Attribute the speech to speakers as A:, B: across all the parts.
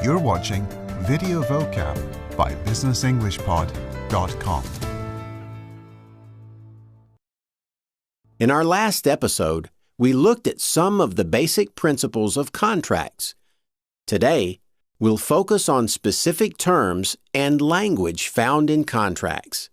A: You're watching Video Vocab by BusinessEnglishPod.com.
B: In our last episode, we looked at some of the basic principles of contracts. Today, we'll focus on specific terms and language found in contracts.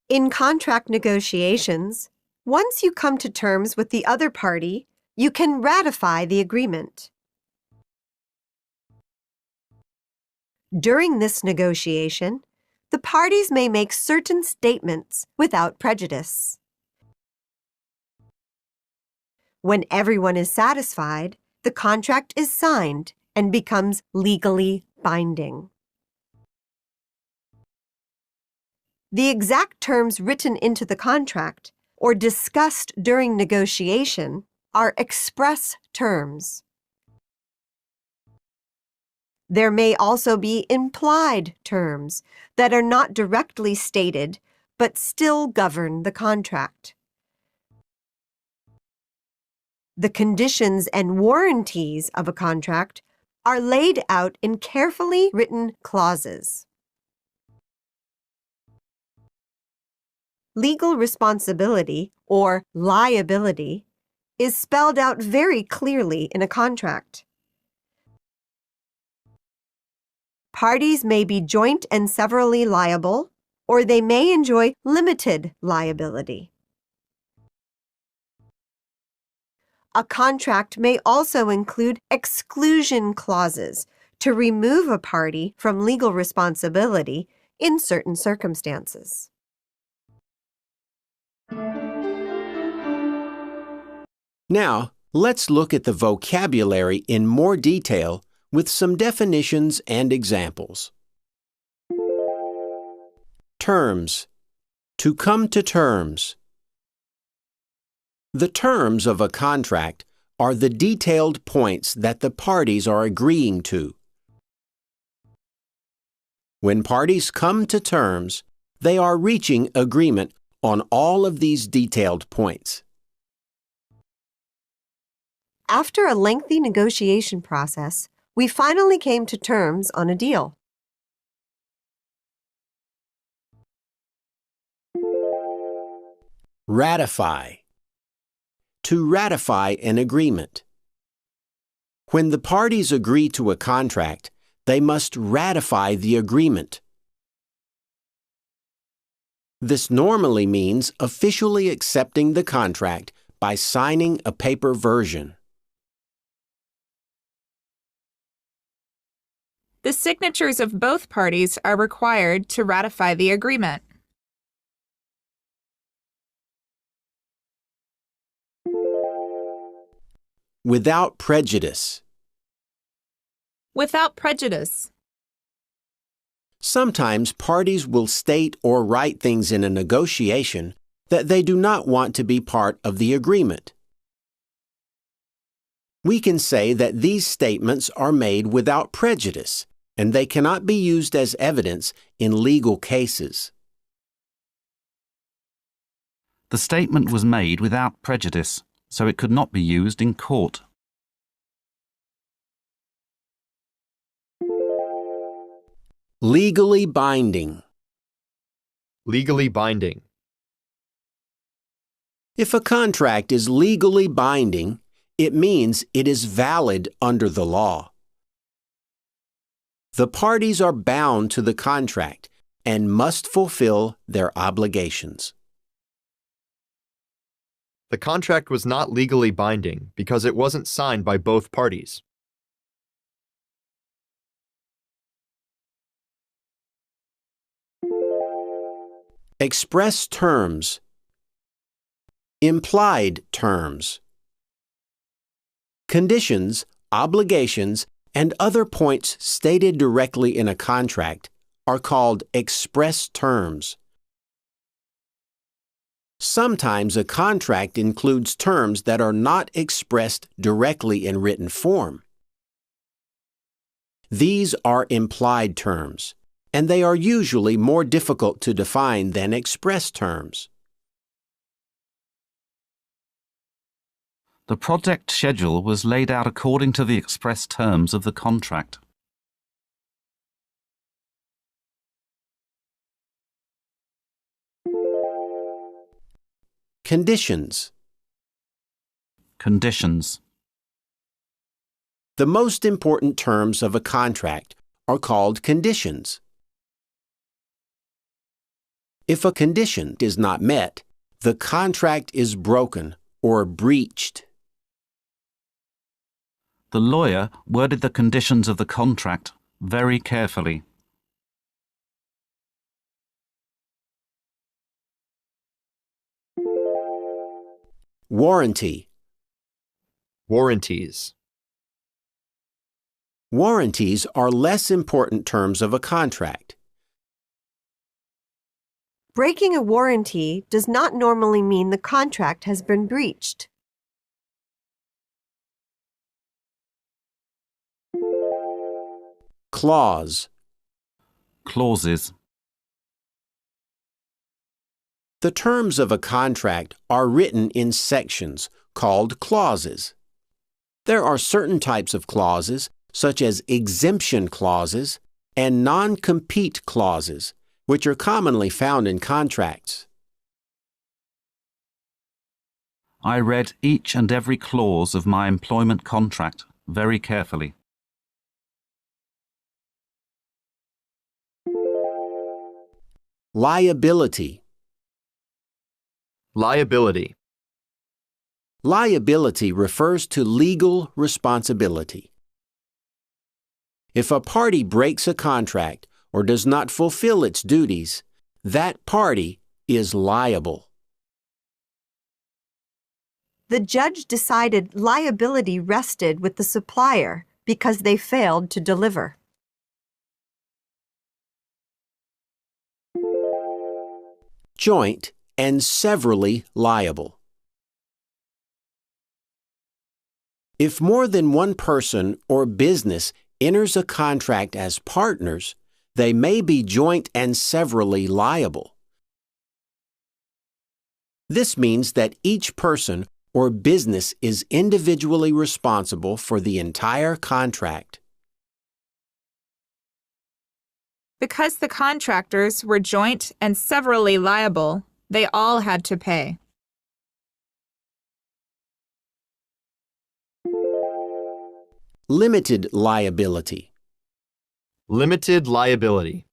C: In contract negotiations, once you come to terms with the other party, you can ratify the agreement. During this negotiation, the parties may make certain statements without prejudice. When everyone is satisfied, the contract is signed and becomes legally binding. The exact terms written into the contract or discussed during negotiation are express terms. There may also be implied terms that are not directly stated but still govern the contract. The conditions and warranties of a contract are laid out in carefully written clauses. Legal responsibility, or liability, is spelled out very clearly in a contract. Parties may be joint and severally liable, or they may enjoy limited liability. A contract may also include exclusion clauses to remove a party from legal responsibility in certain circumstances.
B: Now, let's look at the vocabulary in more detail with some definitions and examples. Terms. To come to terms. The terms of a contract are the detailed points that the parties are agreeing to. When parties come to terms, they are reaching agreement on all of these detailed points.
C: After a lengthy negotiation process, we finally came to terms on a deal.
B: Ratify. To ratify an agreement. When the parties agree to a contract, they must ratify the agreement. This normally means officially accepting the contract by signing a paper version.
D: The signatures of both parties are required to ratify the agreement.
B: Without prejudice.
D: Without prejudice.
B: Sometimes parties will state or write things in a negotiation that they do not want to be part of the agreement. We can say that these statements are made without prejudice, and they cannot be used as evidence in legal cases.
E: The statement was made without prejudice, so it could not be used in court.
B: Legally binding.
F: Legally binding.
B: If a contract is legally binding, it means it is valid under the law. The parties are bound to the contract and must fulfill their obligations.
F: The contract was not legally binding because it wasn't signed by both parties.
B: Express terms. Implied terms. Conditions, obligations, and other points stated directly in a contract are called express terms. Sometimes a contract includes terms that are not expressed directly in written form. These are implied terms, and they are usually more difficult to define than express terms.
E: The project schedule was laid out according to the express terms of the contract.
B: Conditions.
E: Conditions.
B: The most important terms of a contract are called conditions. If a condition is not met, the contract is broken or breached.
E: The lawyer worded the conditions of the contract very carefully.
B: Warranty.
F: Warranties.
B: Warranties are less important terms of a contract.
C: Breaking a warranty does not normally mean the contract has been breached.
B: Clause.
E: Clauses.
B: The terms of a contract are written in sections called clauses. There are certain types of clauses, such as exemption clauses and non-compete clauses, which are commonly found in contracts.
E: I read each and every clause of my employment contract very carefully.
B: Liability.
F: Liability.
B: Liability refers to legal responsibility. If a party breaks a contract or does not fulfill its duties, that party is liable.
C: The judge decided liability rested with the supplier because they failed to deliver.
B: Joint and severally liable. If more than one person or business enters a contract as partners, they may be joint and severally liable. This means that each person or business is individually responsible for the entire contract.
D: Because the contractors were joint and severally liable, they all had to pay.
B: Limited liability.
F: Limited liability.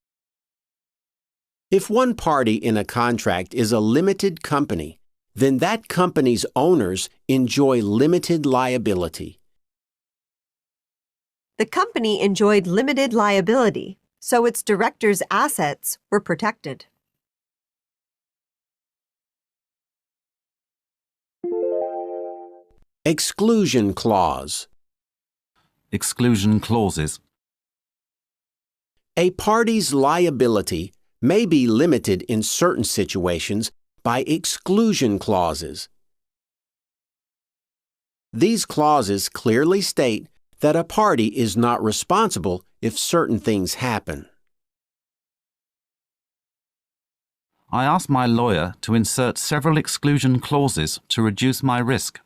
B: If one party in a contract is a limited company, then that company's owners enjoy limited liability.
C: The company enjoyed limited liability, so its directors' assets were protected.
B: Exclusion clause.
E: Exclusion clauses.
B: A party's liability may be limited in certain situations by exclusion clauses. These clauses clearly state that a party is not responsible if certain things happen.
E: I asked my lawyer to insert several exclusion clauses to reduce my risk.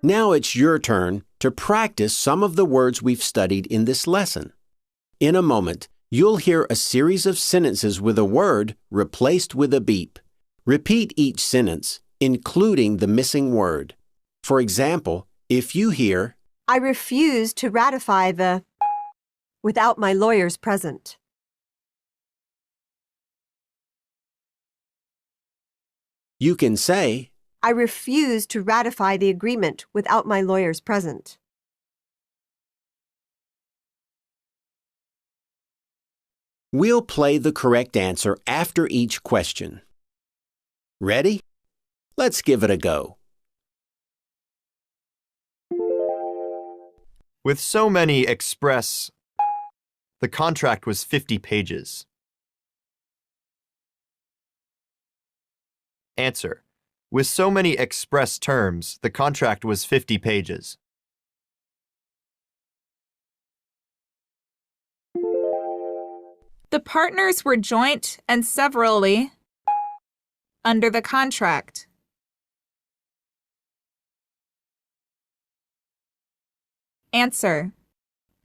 B: Now it's your turn to practice some of the words we've studied in this lesson. In a moment, you'll hear a series of sentences with a word replaced with a beep. Repeat each sentence, including the missing word. For example, if you hear,
C: I refuse to ratify the without my lawyers present.
B: you can say,
C: I refuse to ratify the agreement without my lawyers present.
B: We'll play the correct answer after each question. Ready? Let's give it a go.
F: With so many express, the contract was 50 pages. Answer. With so many express terms, the contract was 50 pages.
D: The partners were joint and severally under the contract. Answer.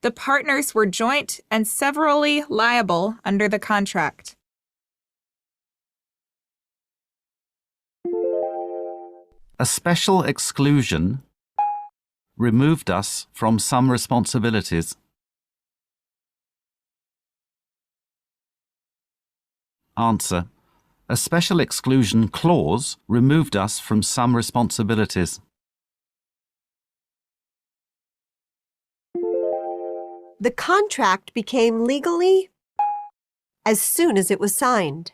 D: The partners were joint and severally liable under the contract.
E: A special exclusion removed us from some responsibilities. Answer. A special exclusion clause removed us from some responsibilities.
C: The contract became legally as soon as it was signed.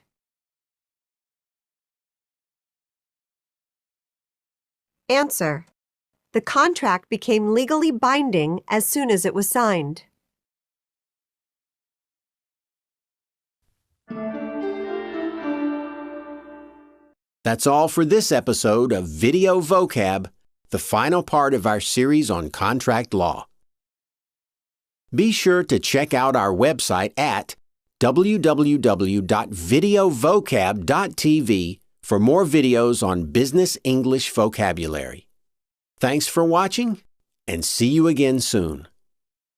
C: Answer. The contract became legally binding as soon as it was signed.
B: That's all for this episode of Video Vocab, the final part of our series on contract law. Be sure to check out our website at www.videovocab.tv for more videos on business English vocabulary. Thanks for watching, and see you again soon.